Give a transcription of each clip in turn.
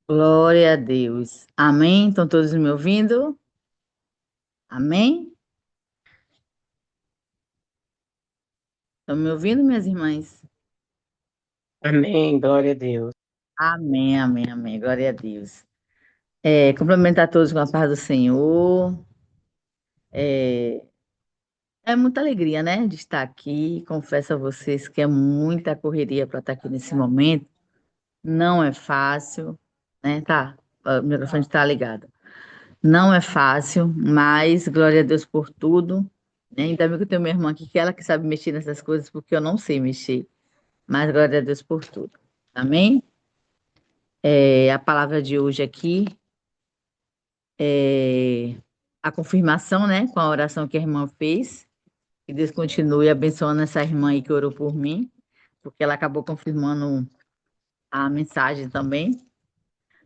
Glória a Deus. Amém? Estão todos me ouvindo? Amém? Estão me ouvindo, minhas irmãs? Amém, glória a Deus. Amém, amém, amém. Glória a Deus. Cumprimentar todos com a paz do Senhor. É, é muita alegria, né, de estar aqui. Confesso a vocês que é muita correria para estar aqui nesse momento. Não é fácil, né? Tá, o microfone está ligado. Não é fácil, mas glória a Deus por tudo. Né? Ainda bem que eu tenho minha irmã aqui, que ela que sabe mexer nessas coisas, porque eu não sei mexer. Mas glória a Deus por tudo. Amém? A palavra de hoje aqui é a confirmação, né? Com a oração que a irmã fez. Que Deus continue abençoando essa irmã aí que orou por mim, porque ela acabou confirmando a mensagem também.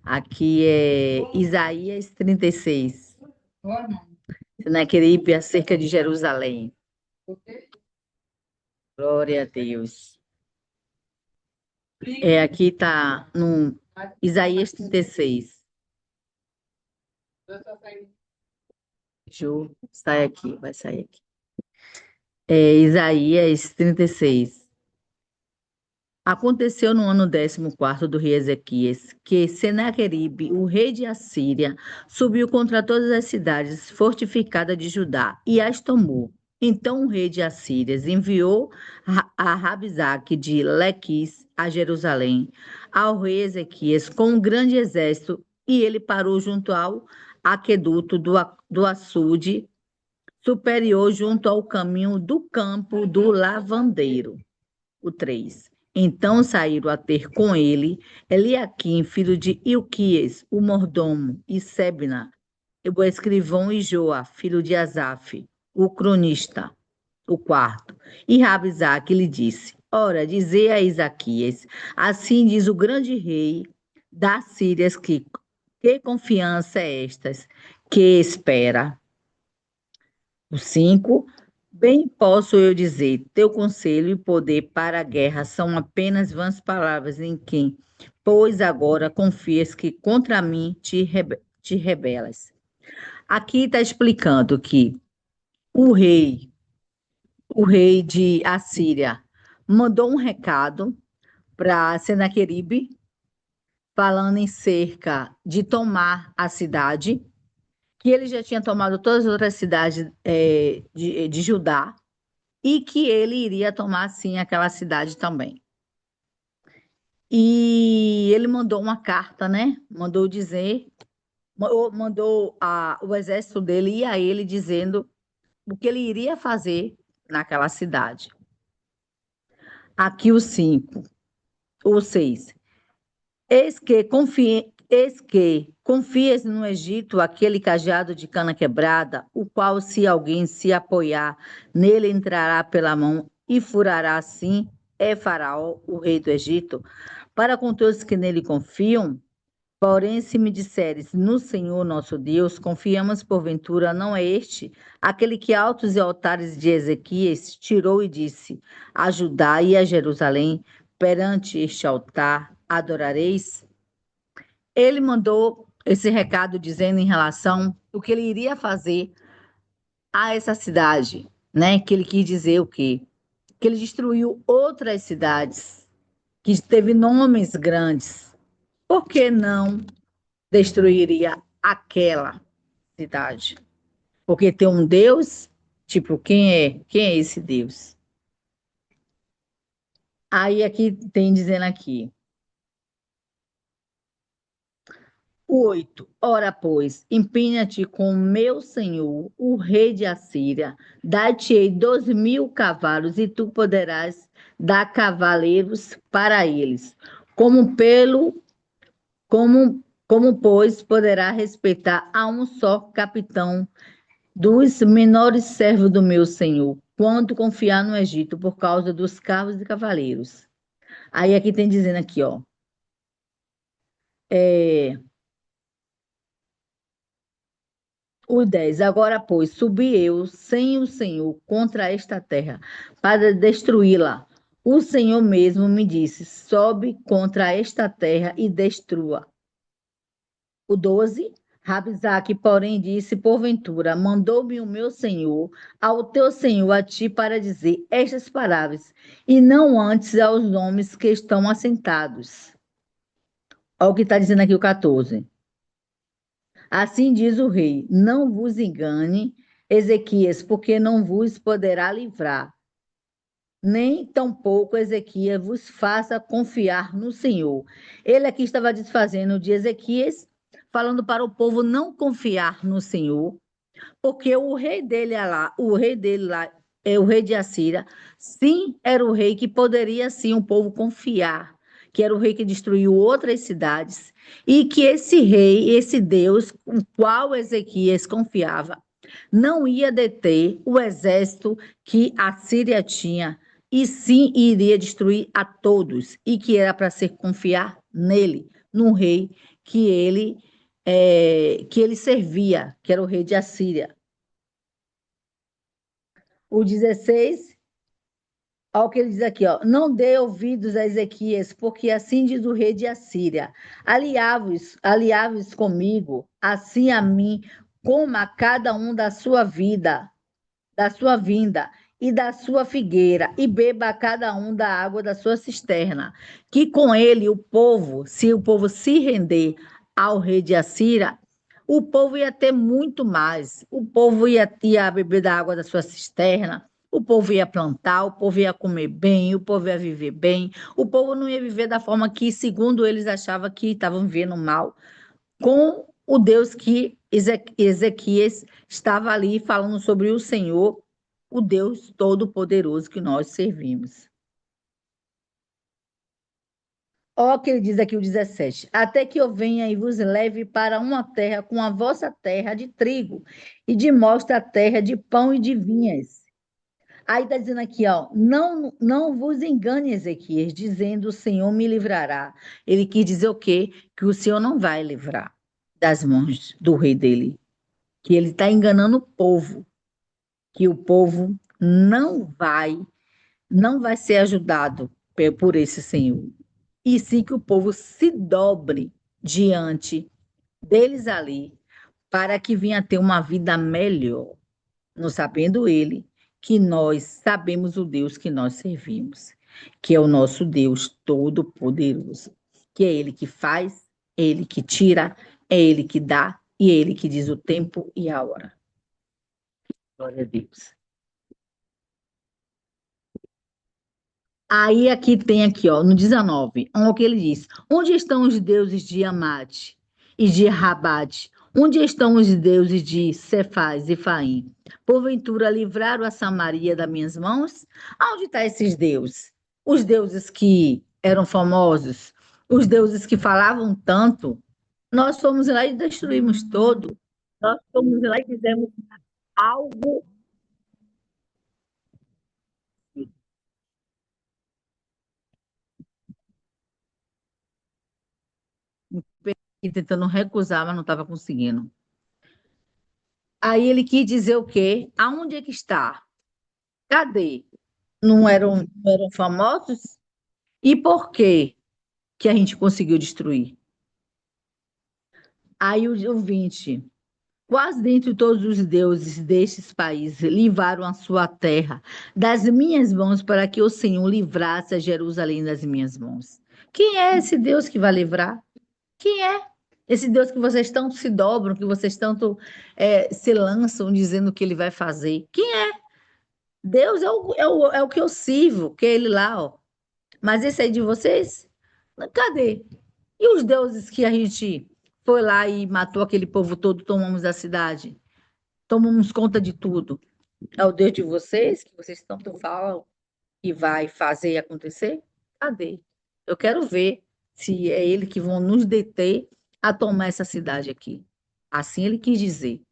Aqui é Isaías 36. Senaqueribe acerca de Jerusalém. Glória a Deus. Aqui está no Isaías 36. Ju, sai aqui, vai sair aqui. Isaías 36. Aconteceu no ano 14º do rei Ezequias, que Senaqueribe, o rei de Assíria, subiu contra todas as cidades fortificadas de Judá e as tomou. Então o rei de Assíria enviou a Rabsaque de Lequis a Jerusalém, ao rei Ezequias, com um grande exército, e ele parou junto ao aqueduto do açude superior, junto ao caminho do campo do lavandeiro. O 3. Então saíram a ter com ele Eliaquim, filho de Ilquias, o mordomo, e Sebna, o escrivão, e Joa, filho de Asaf, o cronista, o quarto. E Rabsaque lhe disse: Ora, dizei a Isaquias, assim diz o grande rei das Sírias, que confiança é estas que espera? O 5. Bem posso eu dizer, teu conselho e poder para a guerra são apenas vãs palavras em quem, pois agora confias que contra mim te rebelas. Aqui está explicando que o rei, o rei de Assíria, mandou um recado para Senaqueribe, falando em cerca de tomar a cidade, que ele já tinha tomado todas as outras cidades de Judá, e que ele iria tomar, sim, aquela cidade também. E ele mandou uma carta, né? Mandou dizer, mandou o exército dele ir a ele dizendo o que ele iria fazer naquela cidade. Aqui o 5, o 6. Eis que confies no Egito aquele cajado de cana quebrada, o qual, se alguém se apoiar nele, entrará pela mão e furará assim, é Faraó, o rei do Egito, para com todos que nele confiam. Porém, se me disseres, no Senhor nosso Deus, confiamos porventura, não é este, aquele que altos e altares de Ezequias tirou e disse, a Judá e a Jerusalém, perante este altar adorareis? Ele mandou esse recado dizendo em relação o que ele iria fazer a essa cidade, né? Que ele quis dizer o quê? Que ele destruiu outras cidades que teve nomes grandes. Por que não destruiria aquela cidade? Porque tem um Deus, tipo, quem é esse Deus? Aí aqui tem dizendo aqui, 8. Ora, pois, empenha-te com meu senhor, o rei de Assíria, dar-te-ei 2.000 cavalos, e tu poderás dar cavaleiros para eles. Como pelo, pois, poderá respeitar a um só capitão dos menores servos do meu senhor, quando confiar no Egito por causa dos carros e cavaleiros. Aí aqui tem dizendo aqui, ó, é, o 10. Agora, pois, subi eu sem o Senhor contra esta terra para destruí-la. O Senhor mesmo me disse: sobe contra esta terra e destrua. O 12, Rabizaque, porém, disse, porventura, mandou-me o meu senhor, ao teu senhor, a ti, para dizer estas palavras, e não antes aos homens que estão assentados. Olha o que está dizendo aqui o 14. Assim diz o rei, não vos engane, Ezequias, porque não vos poderá livrar, nem tampouco Ezequias vos faça confiar no Senhor. Ele aqui estava desfazendo de Ezequias, falando para o povo não confiar no Senhor, porque o rei dele lá, é o rei de Assíria, sim, era o rei que poderia sim o povo confiar, que era o rei que destruiu outras cidades, e que esse rei, esse Deus, o qual Ezequias confiava, não ia deter o exército que a Síria tinha, e sim iria destruir a todos, e que era para ser confiar nele, no rei que ele servia, que era o rei de Assíria. O 16, olha o que ele diz aqui, ó, não dê ouvidos a Ezequias, porque assim diz o rei de Assíria, aliai-vos comigo, assim a mim, como a cada um da sua vida, da sua vinda e da sua figueira, e beba a cada um da água da sua cisterna, que com ele o povo, se o povo se render ao rei de Assíria, o povo ia ter muito mais, o povo ia beber da água da sua cisterna, o povo ia plantar, o povo ia comer bem, o povo ia viver bem, o povo não ia viver da forma que, segundo eles, achavam que estavam vivendo mal, com o Deus que Ezequias estava ali falando sobre o Senhor, o Deus Todo-Poderoso que nós servimos. Ó, que ele diz aqui o 17: até que eu venha e vos leve para uma terra com a vossa terra de trigo, e de mostre a terra de pão e de vinhas. Aí está dizendo aqui, ó, não vos engane, Ezequias, dizendo o Senhor me livrará. Ele quis dizer o quê? Que o Senhor não vai livrar das mãos do rei dele, que ele está enganando o povo, que o povo não vai ser ajudado por esse Senhor. E sim que o povo se dobre diante deles ali, para que venha ter uma vida melhor, não sabendo ele que nós sabemos o Deus que nós servimos, que é o nosso Deus Todo-Poderoso, que é Ele que faz, é Ele que tira, é Ele que dá e é Ele que diz o tempo e a hora. Glória a Deus. Aí aqui tem aqui, ó, no 19, olha o que ele diz. Onde estão os deuses de Amate e de Rabate? Onde estão os deuses de Cefaz e Faim? Porventura livraram a Samaria das minhas mãos? Onde estão esses deuses? Os deuses que eram famosos, os deuses que falavam tanto. Nós fomos lá e destruímos todo. Nós fomos lá e fizemos algo e tentando recusar, mas não estava conseguindo. Aí ele quis dizer o quê? Aonde é que está? Cadê? Não eram famosos? E por quê que a gente conseguiu destruir? Aí o 20. Quase dentre todos os deuses destes países livraram a sua terra das minhas mãos para que o Senhor livrasse a Jerusalém das minhas mãos. Quem é esse Deus que vai livrar? Quem é? Esse Deus que vocês tanto se dobram, que vocês tanto se lançam dizendo que ele vai fazer. Quem é? Deus é o que eu sirvo, que é ele lá, ó. Mas esse aí de vocês, cadê? E os deuses que a gente foi lá e matou aquele povo todo, tomamos a cidade, tomamos conta de tudo. É o Deus de vocês, que vocês tanto falam que vai fazer acontecer? Cadê? Eu quero ver se é ele que vão nos deter a tomar essa cidade aqui. Assim ele quis dizer.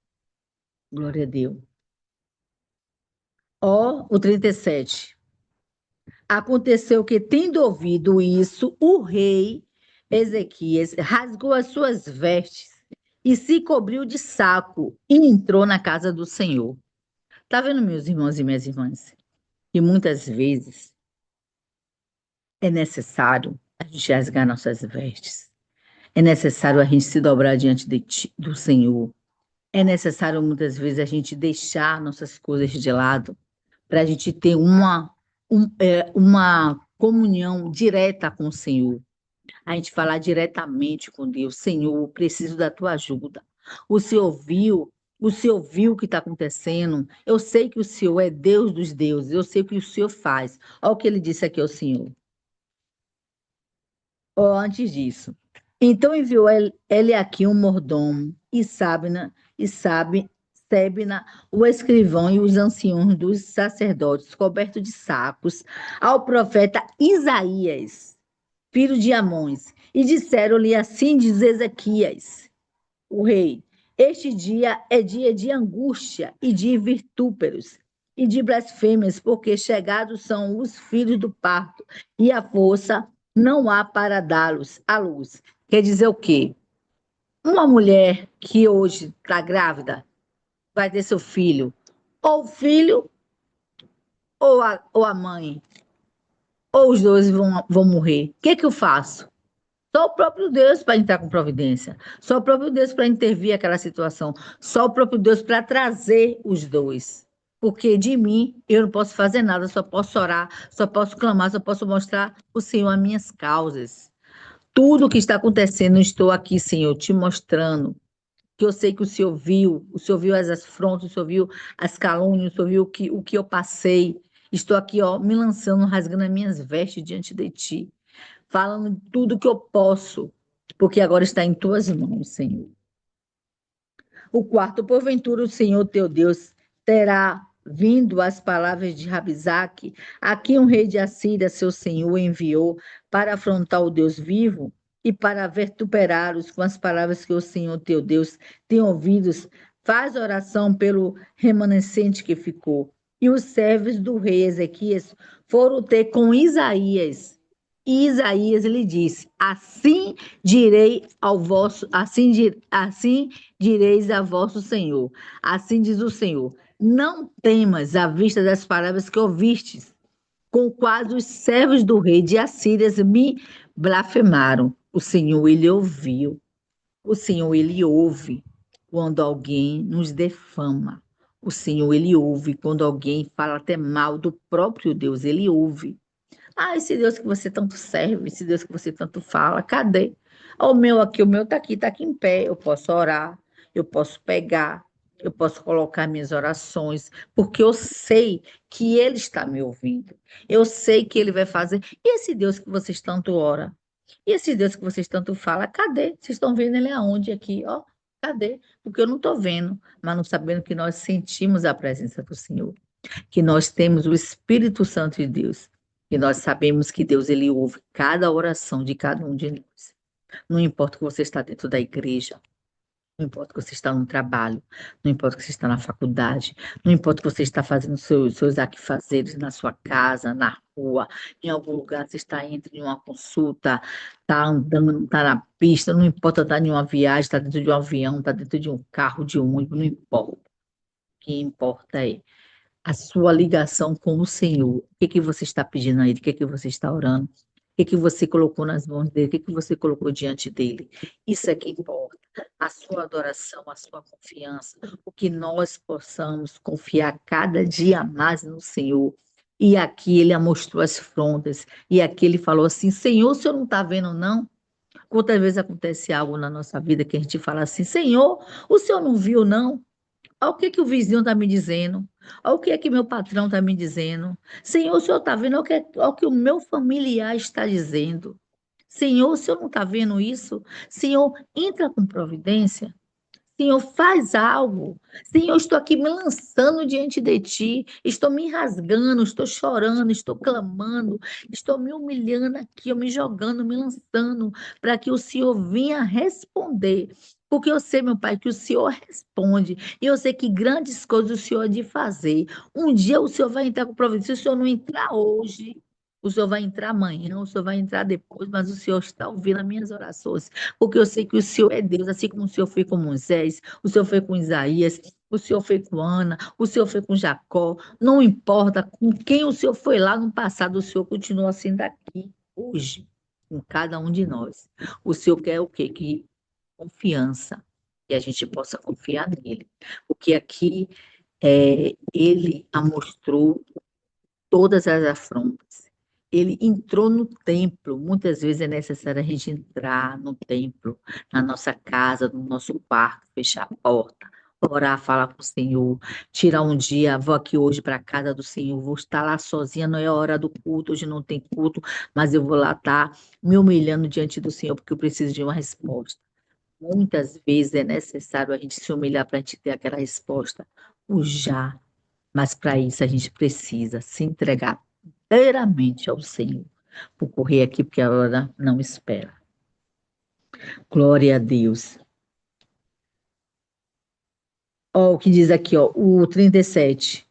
Glória a Deus. Ó, o 37. Aconteceu que, tendo ouvido isso, o rei Ezequias rasgou as suas vestes e se cobriu de saco e entrou na casa do Senhor. Tá vendo, meus irmãos e minhas irmãs? Que muitas vezes é necessário a gente rasgar nossas vestes. É necessário a gente se dobrar diante do Senhor. É necessário, muitas vezes, a gente deixar nossas coisas de lado para a gente ter uma comunhão direta com o Senhor. A gente falar diretamente com Deus. Senhor, eu preciso da tua ajuda. O Senhor viu, o Senhor viu o que está acontecendo. Eu sei que o Senhor é Deus dos deuses. Eu sei o que o Senhor faz. Olha o que ele disse aqui ao Senhor. Ó, antes disso. Então enviou ele aqui um mordomo Sebna, o escrivão e os anciãos dos sacerdotes, cobertos de sacos, ao profeta Isaías, filho de Amós, e disseram-lhe: assim diz Ezequias, o rei: este dia é dia de angústia e de vitúperos e de blasfêmias, porque chegados são os filhos do parto, e a força não há para dá-los à luz. Quer dizer o quê? Uma mulher que hoje está grávida vai ter seu filho, ou o filho ou a mãe, ou os dois vão morrer. O que, que eu faço? Só o próprio Deus para entrar com providência. Só o próprio Deus para intervir aquela situação. Só o próprio Deus para trazer os dois. Porque de mim eu não posso fazer nada, só posso orar, só posso clamar, só posso mostrar o Senhor as minhas causas. Tudo o que está acontecendo, estou aqui, Senhor, te mostrando. Que eu sei que o Senhor viu as afrontas, o Senhor viu as calúnias, o Senhor viu o que eu passei. Estou aqui, ó, me lançando, rasgando as minhas vestes diante de ti, falando tudo que eu posso, porque agora está em tuas mãos, Senhor. O quarto, porventura, o Senhor teu Deus terá vindo as palavras de Rabizaque, a quem o rei de Assíria, seu senhor, enviou para afrontar o Deus vivo e para vituperá-los com as palavras que o Senhor teu Deus tem ouvidos. Faz oração pelo remanescente que ficou. E os servos do rei Ezequias foram ter com Isaías. E Isaías lhe disse: assim direi ao vosso, assim direis a vosso Senhor. Assim diz o Senhor: não temas à vista das palavras que ouvistes, com quais os servos do rei de Assírias me blasfemaram. O Senhor, ele ouviu. O Senhor, ele ouve quando alguém nos defama. O Senhor, ele ouve quando alguém fala até mal do próprio Deus. Ele ouve. Ah, esse Deus que você tanto serve, esse Deus que você tanto fala, cadê? O meu está aqui em pé. Eu posso orar, eu posso pegar, eu posso colocar minhas orações, porque eu sei que Ele está me ouvindo. Eu sei que Ele vai fazer. E esse Deus que vocês tanto oram? E esse Deus que vocês tanto falam, cadê? Vocês estão vendo ele aonde aqui? Ó, cadê? Porque eu não estou vendo, mas não sabendo que nós sentimos a presença do Senhor, que nós temos o Espírito Santo de Deus, e nós sabemos que Deus ele ouve cada oração de cada um de nós. Não importa que você está dentro da igreja, não importa que você está no trabalho, não importa que você está na faculdade, não importa que você está fazendo seus afazeres na sua casa, na rua, em algum lugar, você está entre em uma consulta, está andando, está na pista, não importa estar em uma viagem, está dentro de um avião, está dentro de um carro, de um ônibus, não importa. O que importa é a sua ligação com o Senhor. O que que você está pedindo a Ele? O que que você está orando? O que que você colocou nas mãos dele? O que que você colocou diante dele? Isso é que importa. A sua adoração, a sua confiança, o que nós possamos confiar cada dia mais no Senhor. E aqui ele mostrou as frondas, e aqui ele falou assim: Senhor, o senhor não está vendo, não? Quantas vezes acontece algo na nossa vida que a gente fala assim: Senhor, o senhor não viu, não? Olha o que que o vizinho está me dizendo. Olha o que é que meu patrão está me dizendo. Senhor, o senhor está vendo olha o que o meu familiar está dizendo. Senhor, o senhor não está vendo isso? Senhor, entra com providência. Senhor, faz algo. Senhor, estou aqui me lançando diante de ti. Estou me rasgando, estou chorando, estou clamando, estou me humilhando aqui, eu me jogando, me lançando, para que o Senhor venha responder. Porque eu sei, meu Pai, que o Senhor responde. E eu sei que grandes coisas o Senhor há de fazer. Um dia o Senhor vai entrar com providência. Se o Senhor não entrar hoje, o Senhor vai entrar amanhã, o Senhor vai entrar depois, mas o Senhor está ouvindo as minhas orações, porque eu sei que o Senhor é Deus, assim como o Senhor foi com Moisés, o Senhor foi com Isaías, o Senhor foi com Ana, o Senhor foi com Jacó, não importa com quem o Senhor foi lá no passado, o Senhor continua sendo aqui hoje. com cada um de nós. O Senhor quer o quê? Que confiança, que a gente possa confiar nele. Porque aqui ele mostrou todas as afrontas. Ele entrou no templo. Muitas vezes é necessário a gente entrar no templo, na nossa casa, no nosso quarto, fechar a porta, orar, falar com o Senhor, tirar um dia, vou aqui hoje para a casa do Senhor, vou estar lá sozinha, não é a hora do culto, hoje não tem culto, mas eu vou lá estar me humilhando diante do Senhor, porque eu preciso de uma resposta. Muitas vezes é necessário a gente se humilhar para a gente ter aquela resposta, o já. Mas para isso a gente precisa se entregar inteiramente ao Senhor. Vou correr aqui porque a hora não espera. Glória a Deus. Ó, o que diz aqui, ó, o 37.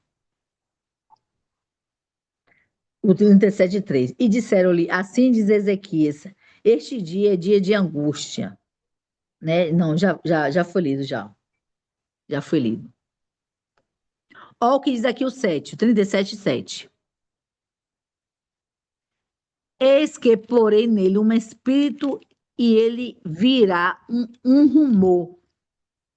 O 37:3. E disseram-lhe, assim diz Ezequias, este dia é dia de angústia. Né? Não, já foi lido, já. Já foi lido. Ó, o que diz aqui o 7, o 37:7. Eis que porei nele um espírito e ele virá um rumor.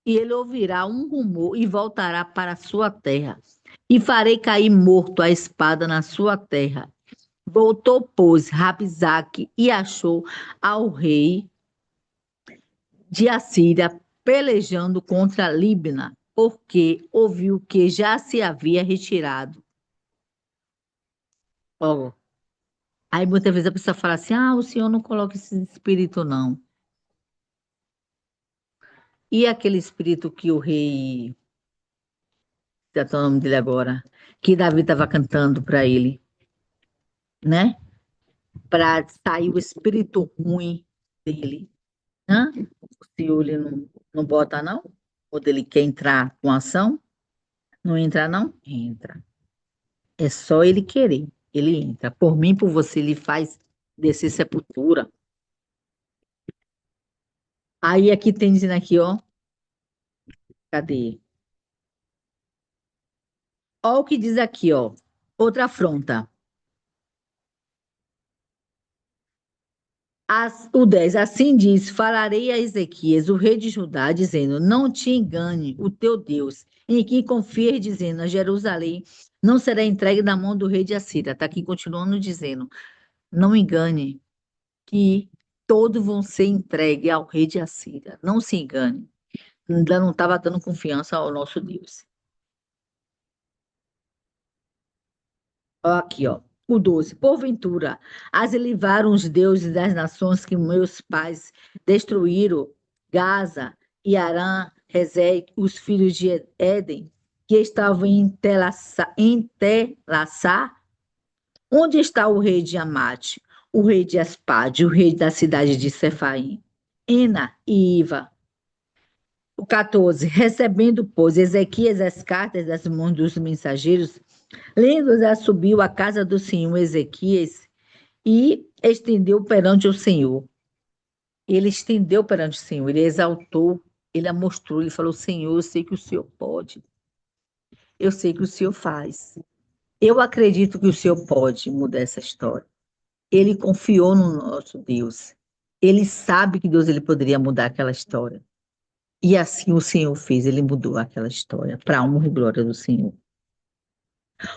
E ele ouvirá um rumor e voltará para a sua terra. E farei cair morto a espada na sua terra. Voltou, pois, Rabsaque e achou ao rei de Assíria pelejando contra Líbina, porque ouviu que já se havia retirado. Ó, aí muitas vezes a pessoa fala assim: ah, o senhor não coloca esse espírito, não. E aquele espírito que o rei, já estou o nome dele agora, que Davi estava cantando para ele, né? Para sair o espírito ruim dele. Hã? O senhor ele não bota, não? Quando ele quer entrar com ação, não entra, não? Entra. É só ele querer, ele entra. Por mim, por você, ele faz descer sepultura. Aí aqui tem dizendo aqui, ó. Cadê? Ó o que diz aqui, ó. Outra afronta. O 10, assim diz: falarei a Ezequias, o rei de Judá, dizendo: não te engane o teu Deus, em quem confies, dizendo: a Jerusalém não será entregue na mão do rei de Assíria. Está aqui continuando dizendo: não engane, que todos vão ser entregues ao rei de Assíria. Não se engane. Ainda não estava dando confiança ao nosso Deus. Ó, aqui, ó. O 12. Porventura, as livraram os deuses das nações que meus pais destruíram, Gaza e Arã, Rezé, os filhos de Éden, que estavam em Telassá? Onde está o rei de Amate, o rei de Aspade, o rei da cidade de Sefaim? Ena e Iva. O 14. Recebendo, pois, Ezequias as cartas das mãos dos mensageiros, lendo-as, subiu à casa do Senhor Ezequias e estendeu perante o Senhor. Ele estendeu perante o Senhor, ele exaltou, ele mostrou, ele falou: Senhor, eu sei que o Senhor pode, eu sei que o Senhor faz. Eu acredito que o Senhor pode mudar essa história. Ele confiou no nosso Deus. Ele sabe que Deus ele poderia mudar aquela história. E assim o Senhor fez, ele mudou aquela história para a honra e glória do Senhor.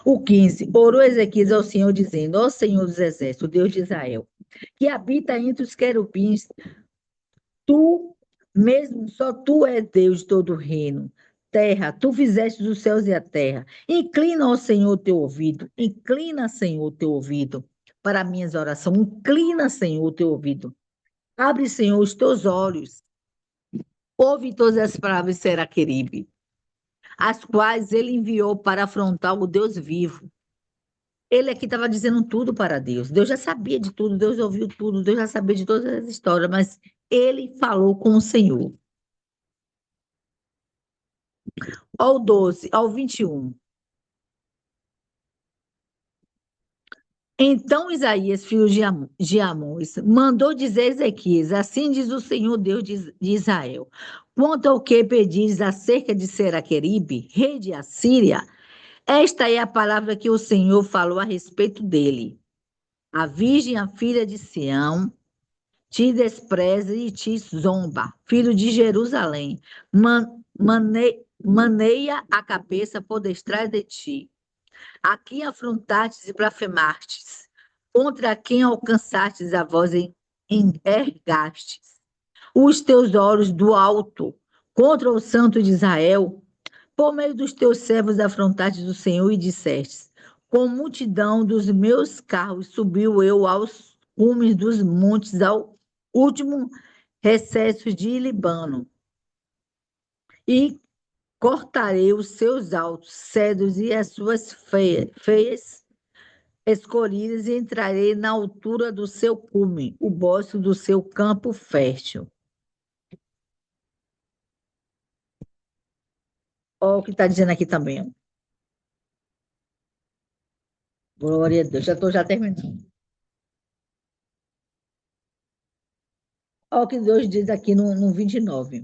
O 15, orou Ezequias ao Senhor, dizendo: ó Senhor dos Exércitos, Deus de Israel, que habita entre os querubins, tu mesmo, só tu és Deus de todo o reino. Terra, tu fizeste os céus e a terra. Inclina, ó Senhor, teu ouvido. Inclina, Senhor, teu ouvido para minhas orações. Inclina, Senhor, teu ouvido. Abre, Senhor, os teus olhos. Ouve todas as palavras de Seraqueribe, as quais ele enviou para afrontar o Deus vivo. Ele aqui estava dizendo tudo para Deus. Deus já sabia de tudo, Deus ouviu tudo, Deus já sabia de todas as histórias, mas ele falou com o Senhor. Ao 12, ao 21. Então Isaías, filho de Amós, mandou dizer a Ezequias: assim diz o Senhor Deus de Israel: quanto ao que pedires acerca de Seraqueribe, rei de Assíria, esta é a palavra que o Senhor falou a respeito dele. A virgem, a filha de Sião, te despreza e te zomba, filho de Jerusalém, maneia a cabeça por detrás de ti, a quem afrontastes e blasfemastes, contra quem alcançastes a voz envergastes os teus olhos do alto contra o santo de Israel, por meio dos teus servos afrontastes o Senhor e dissestes, com multidão dos meus carros subiu eu aos cumes dos montes, ao último recesso de Libano, e cortarei os seus altos cedros e as suas feias escolhidas, e entrarei na altura do seu cume, o bosque do seu campo fértil. Olha o que está dizendo aqui também. Glória a Deus. Já estou já terminando. Olha o que Deus diz aqui no 29.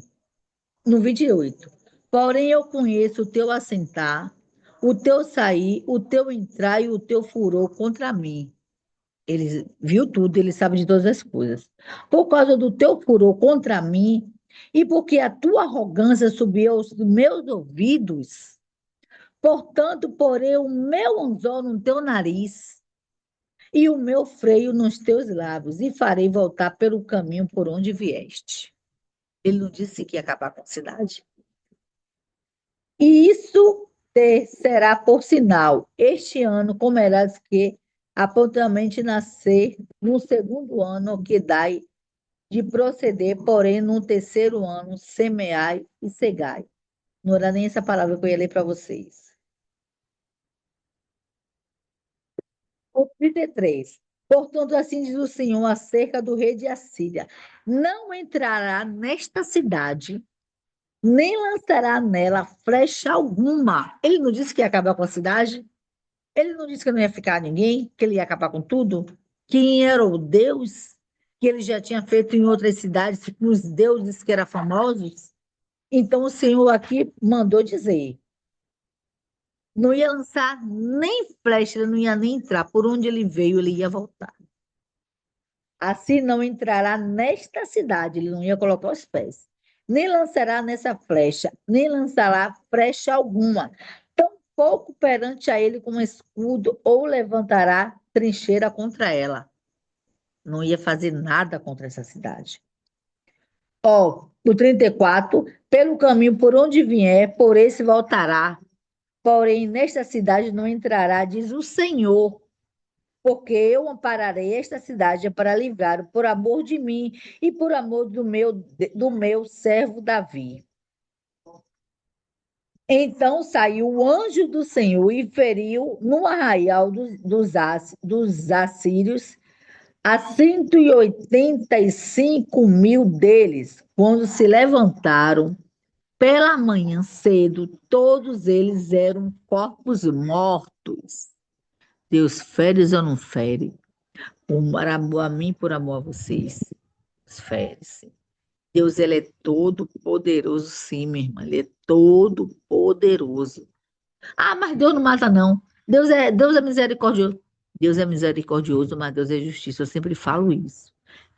No 28. Porém, eu conheço o teu assentar, o teu sair, o teu entrar e o teu furor contra mim. Ele viu tudo, ele sabe de todas as coisas. Por causa do teu furor contra mim, e porque a tua arrogância subiu aos meus ouvidos, portanto, porei o meu anzol no teu nariz e o meu freio nos teus lábios, e farei voltar pelo caminho por onde vieste. Ele não disse que ia acabar com a cidade? E isso te será por sinal. Este ano comerás que aprontamente nascer no segundo ano que dai de proceder, porém no terceiro ano semeai e cegai. Não era nem essa palavra que eu ia ler para vocês. O 33. Portanto, assim diz o Senhor acerca do rei de Assíria: não entrará nesta cidade, nem lançará nela flecha alguma. Ele não disse que ia acabar com a cidade? Ele não disse que não ia ficar ninguém, que ele ia acabar com tudo? Quem era o Deus que ele já tinha feito em outras cidades, com os deuses que eram famosos? Então, o Senhor aqui mandou dizer: não ia lançar nem flecha, ele não ia nem entrar. Por onde ele veio, ele ia voltar. Assim não entrará nesta cidade, ele não ia colocar os pés, nem lançará nessa flecha, nem lançará flecha alguma, tampouco perante a ele com escudo, ou levantará trincheira contra ela. Não ia fazer nada contra essa cidade. Ó, o 34, pelo caminho por onde vier, por esse voltará, porém nesta cidade não entrará, diz o Senhor, porque eu ampararei esta cidade para livrar por amor de mim e por amor do meu servo Davi. Então saiu o anjo do Senhor e feriu no arraial dos assírios a 185.000 deles, quando se levantaram pela manhã cedo, todos eles eram corpos mortos. Deus fere ou não fere? Por amor a mim, por amor a vocês. Esfere-se. Deus, ele é todo poderoso, sim, minha irmã. Ele é todo poderoso. Ah, mas Deus não mata, não. Deus é misericordioso. Deus é misericordioso, mas Deus é justiça. Eu sempre falo isso.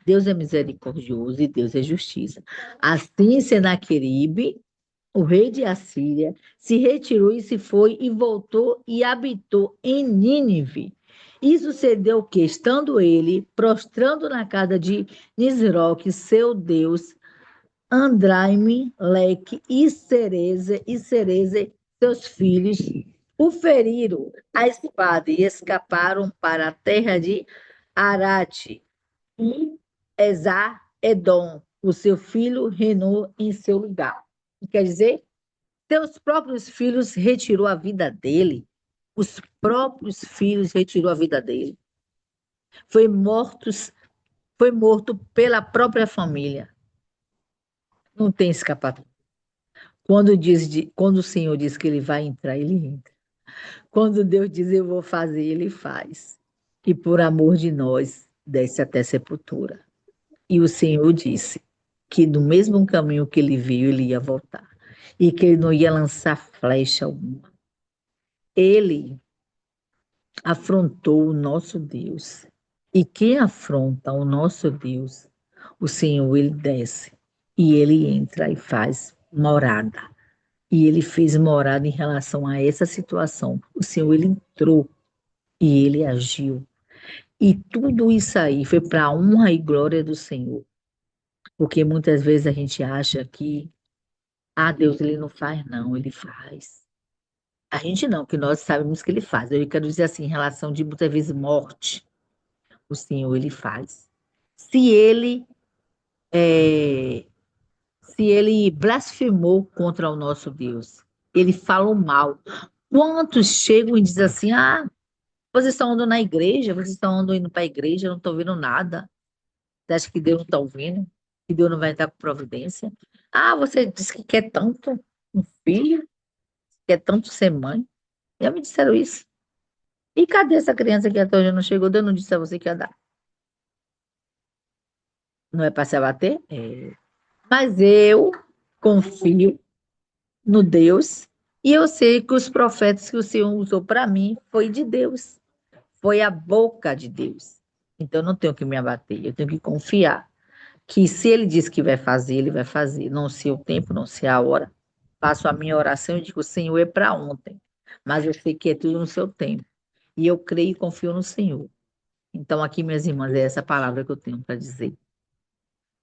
Deus é misericordioso e Deus é justiça. Assim, Senaqueribe, o rei de Assíria, se retirou e se foi e voltou e habitou em Nínive. E sucedeu que, estando ele prostrando na casa de Nisroque, seu deus, Andraime, Leque e Cereze, seus filhos, o feriram a espada e escaparam para a terra de Arate e Esar-Edom. O seu filho reinou em seu lugar. Quer dizer, seus próprios filhos retirou a vida dele. Os próprios filhos retirou a vida dele. Foi morto, foi morto pela própria família. Não tem escapatória. Quando o Senhor diz que ele vai entrar, ele entra. Quando Deus diz eu vou fazer, ele faz. E por amor de nós, desce até a sepultura. E o Senhor disse que no mesmo caminho que ele veio, ele ia voltar. E que ele não ia lançar flecha alguma. Ele afrontou o nosso Deus. E quem afronta o nosso Deus, o Senhor, ele desce e ele entra e faz morada. E ele fez morada em relação a essa situação. O Senhor, ele entrou e ele agiu. E tudo isso aí foi para a honra e glória do Senhor. Porque muitas vezes a gente acha que, Deus, ele não faz, não, ele faz. A gente não, que nós sabemos que ele faz. Eu quero dizer assim, em relação de muitas vezes morte, o Senhor, ele faz. Se ele, é, se ele blasfemou contra o nosso Deus, ele falou mal. Quantos chegam e dizem assim, vocês estão andando na igreja, vocês estão andando indo para a igreja, não estão vendo nada. Você acha que Deus não está ouvindo? Que Deus não vai estar com providência? Você disse que quer tanto um filho, quer tanto ser mãe. Já me disseram isso. E cadê essa criança que até hoje não chegou? Deus não disse a você que ia dar. Não é para se abater? É. Mas eu confio no Deus e eu sei que os profetas que o Senhor usou para mim foi de Deus. Foi a boca de Deus. Então eu não tenho que me abater, eu tenho que confiar que se ele disse que vai fazer, ele vai fazer. Não sei o tempo, não sei a hora. Faço a minha oração e digo, Senhor, é para ontem. Mas eu sei que é tudo no seu tempo. E eu creio e confio no Senhor. Então, aqui, minhas irmãs, é essa palavra que eu tenho para dizer.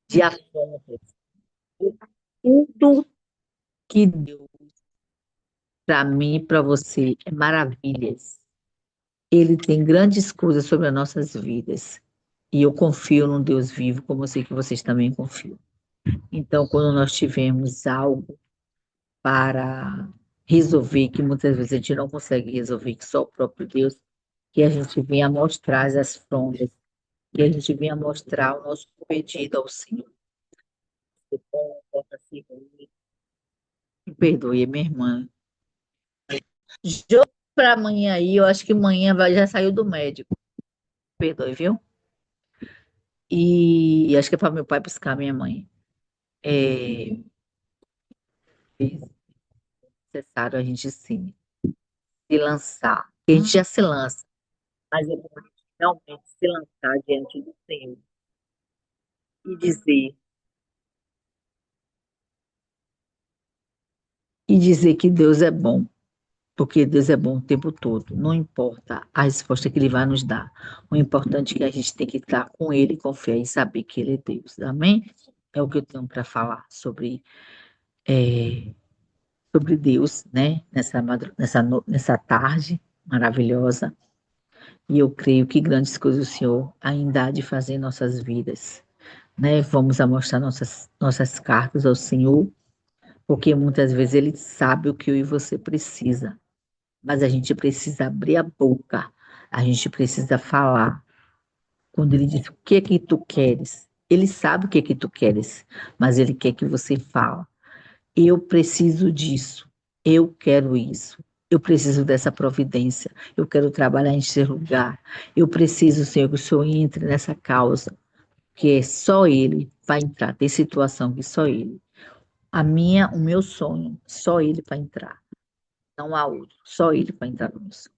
De assuntos. Tudo que Deus para mim e para você é maravilhas. Ele tem grandes coisas sobre as nossas vidas. E eu confio num Deus vivo, como eu sei que vocês também confiam. Então, quando nós tivermos algo para resolver, que muitas vezes a gente não consegue resolver, que só o próprio Deus, que a gente venha mostrar as frondas, que a gente venha mostrar o nosso pedido ao Senhor. Me perdoe, minha irmã. Jogo para amanhã aí, eu acho que amanhã já saiu do médico. Perdoe, viu? E acho que é para meu pai buscar minha mãe. É necessário a gente sim se lançar. A gente já se lança, mas é bom a gente realmente se lançar diante do Senhor e dizer, que Deus é bom, porque Deus é bom o tempo todo. Não importa a resposta que Ele vai nos dar. O importante é que a gente tem que estar com Ele, confiar e saber que Ele é Deus. Amém? É o que eu tenho para falar é, sobre Deus, né? Nessa tarde maravilhosa. E eu creio que grandes coisas o Senhor ainda há de fazer em nossas vidas, né? Vamos a mostrar nossas cartas ao Senhor, porque muitas vezes Ele sabe o que eu e você precisa, mas a gente precisa abrir a boca, a gente precisa falar. Quando Ele diz o que é que tu queres, Ele sabe o que é que tu queres, mas Ele quer que você fale. Eu preciso disso, eu quero isso, eu preciso dessa providência, eu quero trabalhar em seu lugar, eu preciso, Senhor, que o Senhor entre nessa causa, que é só Ele vai entrar, tem situação que só Ele. O meu sonho, só Ele vai entrar, não há outro, só Ele vai entrar no meu sonho,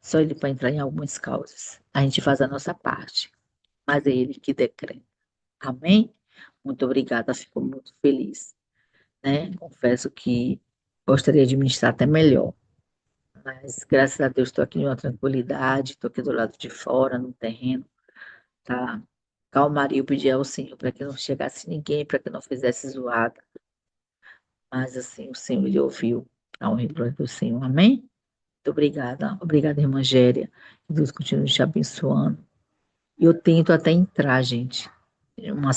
só Ele vai entrar em algumas causas. A gente faz a nossa parte, mas é Ele que decreta. Amém? Muito obrigada, fico muito feliz, né? Confesso que gostaria de ministrar até melhor, mas graças a Deus estou aqui em uma tranquilidade, estou aqui do lado de fora, no terreno, tá? Calmaria, eu pedi ao Senhor para que não chegasse ninguém, para que não fizesse zoada, mas assim, o Senhor, Ele ouviu a honra e glória do Senhor, amém? Muito obrigada, irmã Géria, que Deus continue te abençoando. Eu tento até entrar, gente, uma